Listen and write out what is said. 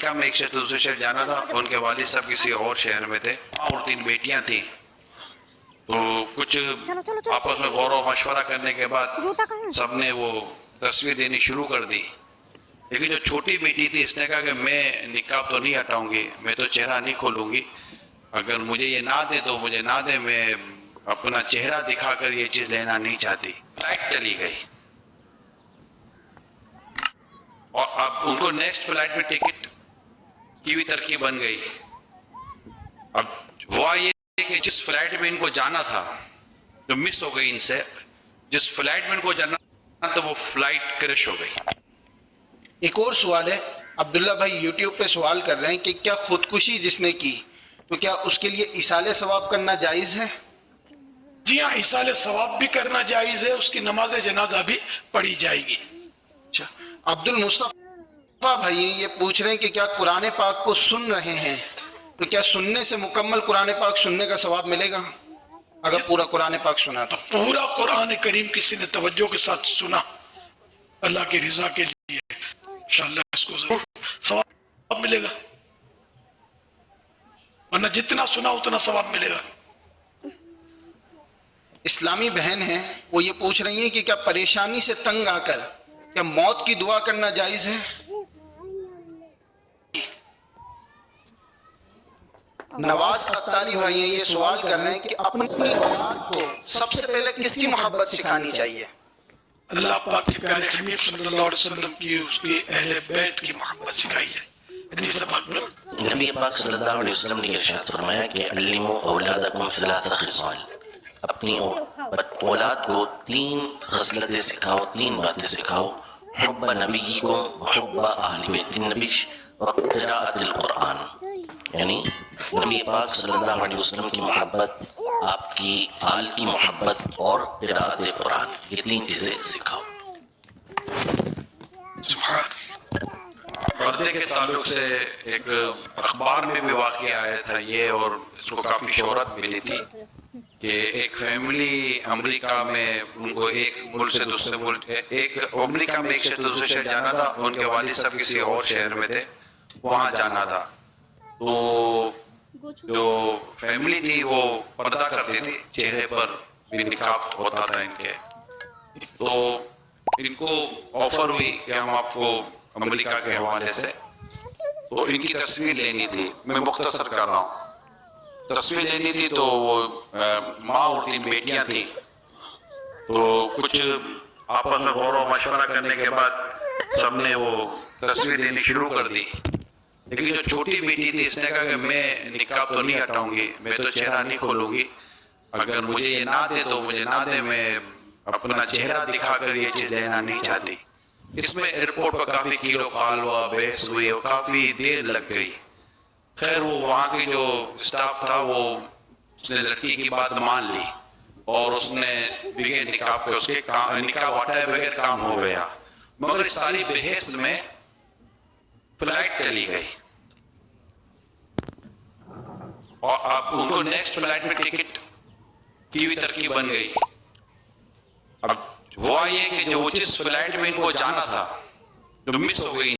امریکہ میں ایک شہر سے دوسرے شہر جانا تھا. ان کے والد صاحب کسی اور شہر میں تھے اور 3 بیٹیاں تھیں. تو کچھ آپس میں غور و مشورہ کرنے کے بعد سب نے وہ تصویر دینی شروع کر دی. لیکن جو چھوٹی بیٹی تھی اس نے کہا کہ میں نقاب تو نہیں ہٹاؤں گی, میں تو چہرہ نہیں کھولوں گی, اگر مجھے یہ نہ دے تو مجھے نہ دے, میں اپنا چہرہ دکھا کر یہ چیز لینا نہیں چاہتی. فلائٹ چلی گئی اور اب ان کو نیکسٹ فلائٹ میں ٹکٹ کی بھی ترکیب بن گئی. اب ہوا یہ کہ جس فلائٹ میں ان کو جانا تھا جو مس ہو گئی ان سے, جس فلائٹ میں ان کو جانا تھا تو وہ فلائٹ کرش ہو گئی. ایک اور سوال ہے, عبداللہ بھائی یوٹیوب پہ سوال کر رہے ہیں کہ کیا خودکشی جس نے کی تو کیا اس کے لیے ایصال ثواب کرنا جائز ہے؟ جی ہاں, ایصال ثواب بھی کرنا جائز ہے, اس کی نماز جنازہ بھی پڑھی جائے گی. اچھا, عبد المصطفیٰ بھائی یہ پوچھ رہے ہیں کہ کیا قرآن پاک کو سن رہے ہیں تو کیا سننے سے مکمل قرآن پاک سننے کا ثواب ملے گا اگر پورا قرآن پاک سنا تو؟ پورا قرآن کریم کسی نے توجہ کے ساتھ سنا اللہ کی رضا کے لیے, انشاءاللہ اس کو ضرور ثواب ملے گا, ورنہ جتنا سنا اتنا ثواب ملے گا. اسلامی بہن ہیں, وہ یہ پوچھ رہی ہیں کہ کیا پریشانی سے تنگ آ کر کیا موت کی دعا کرنا جائز ہے؟ نواز اختاری بھائی یہ سوال کر رہے ہیں کہ اپنی اولاد کو سب سے پہلے کس کی محبت سکھانی چاہیے؟ اللہ پاک کے پیارے حبیب صلی اللہ علیہ وسلم کی, اس کی اہل بیت کی محبت سکھائی جائے. حدیث پاک میں نبی پاک صلی اللہ علیہ وسلم نے ارشاد فرمایا کہ علموا اولادکم ثلاث خصال, اپنی اولاد کو 3 خصلتیں سکھاؤ, 3 باتیں سکھاؤ. حب نبیکم وحب اہل بیت النبی وقراءۃ القرآن, یعنی نبی پاک صلی اللہ علیہ وسلم کی محبت, آپ کی آل کی محبت اور قراءت قرآن, یہ 3 چیزیں سکھاؤ. سبحان پردے کے تعلق سے ایک اخبار میں بھی واقعہ آیا تھا یہ, اور اس کو کافی شہرت ملی تھی کہ ایک فیملی امریکہ میں, ان کو ایک ملک سے دوسرے ملک, ایک امریکہ میں ایک شہر سے دوسرے شہر جانا تھا. ان کے والد صاحب کسی اور شہر میں تھے, وہاں جانا تھا. تو جو فیملی تھی وہ پردہ کرتی تھی, چہرے پر بھی نقاب ہوتا تھا ان کے. تو ان کو آفر ہوئی کہ ہم آپ کو امریکہ کے حوالے سے, تو ان کی تصویر لینی تھی. میں مختصر کر رہا ہوں, تصویر لینی تھی. تو وہ ماں اور 3 بیٹیاں تھیں. تو کچھ آپس میں غور و مشورہ کرنے کے بعد سب نے وہ تصویر دینی شروع کر دی. لیکن جو چھوٹی بیٹی تھی اس نے کہا کہ میں نقاب تو نہیں ہٹاؤں گی, میں تو چہرہ نہیں کھولوں گی, اگر مجھے یہ نہ دے تو مجھے نہ دے, میں اپنا چہرہ دکھا کر یہ چیز لینا نہیں چاہتی. اس میں ایئرپورٹ پر کافی کیلو کھال ہوا, بحث ہوئی, اور کافی دیر لگ گئی. خیر وہ وہاں کی جو اسٹاف تھا وہ اس نے لڑکی کی بات مان لی اور اس نے بغیر نقاب کے اس کے نقاب ہٹائے بغیر کام ہو گیا. مگر اس ساری بحث میں فلائٹ چلی گئی اور اب ان کو نیکسٹ فلائٹ میں ٹکٹ کی بھی ترکیب بن گئی. اب ہوا یہ کہ جو جس فلائٹ میں ان کو جانا تھا جو مس ہو گئی